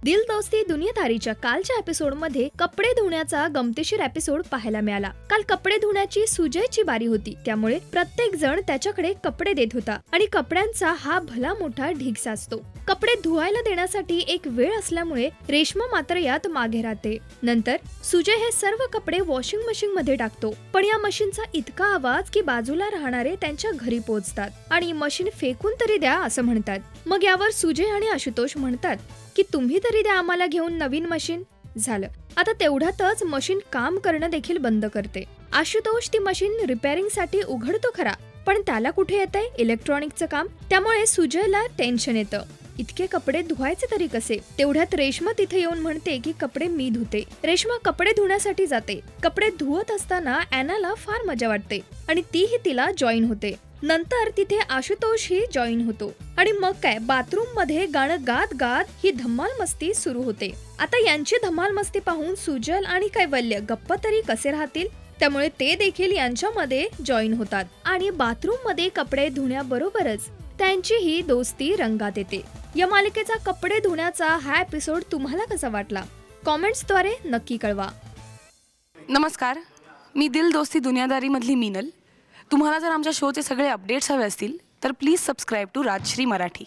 दिल दोस्ती दुनियादारीच्या कालच्या एपिसोडमध्ये कपडे धुण्याचा गमतीशीर एपिसोड पाहायला मिळाला। काल कपडे धुण्याची सुजयची बारी होती, त्यामुळे प्रत्येक जण त्याच्याकडे कपडे देत होता आणि कपड्यांचा हा भला मोठा ढीग साचतो। कपडे धुवायला देण्यासाठी एक वेळ असल्यामुळे रेश्मा मात्र यात मागे राहते। नंतर सुजय हे सर्व कपडे वॉशिंग मशीन मध्ये टाकतो, पण या मशीनचा इतका आवाज की बाजूला राहणारे त्यांच्या घरी पोहोचतात आणि मशीन फेकून तरी द्या असं म्हणतात। मग यावर सुजय आणि आशुतोष म्हणतात की तुम्ही तरी द्या आम्हाला घेऊन नवीन मशीन। झालं, आता तेवढ्यातच मशीन काम करणं देखील बंद करते। आशुतोष ती मशीन रिपेअरिंग साठी उघडतो खरा, पण त्याला कुठे येतंय इलेक्ट्रॉनिकचं काम, त्यामुळे सुजयला टेन्शन येतं। इतके कपडे धुवायचे तरी कसे? तेवढ्यात रेश्मा तिथे येऊन म्हणते की कपडे मी धुते। रेश्मा कपडे धुण्यासाठी जाते। कपडे धुवत असताना ॲनाला फार मजा वाटते आणि तीही तिला जॉईन होते। नंतर तिथे आशुतोष ही जॉईन होतो आणि मग काय, बाथरूम मध्ये गाणं गात गात ही धमाल मस्ती सुरू होते। आता यांची धमाल मस्ती पाहून सुजल आणि कैवल्य गप्प तरी कसे राहतील, त्यामुळे ते देखील यांच्यामध्ये जॉईन होतात आणि बाथरूम मध्ये कपडे धुण्याबरोबरच त्यांची ही दोस्ती रंगात येते। या मालिकेचा कपडे धुण्याचा हा एपिसोड तुम्हाला कसा वाटला? कॉमेंट्सद्वारे नक्की कळवा। नमस्कार, मी दिल दोस्ती दुनियादारी मधली मीनल। तुम्हाला जर आमच्या शोचे सगळे अपडेट्स हवे असतील तर please subscribe to Rajshri Marathi.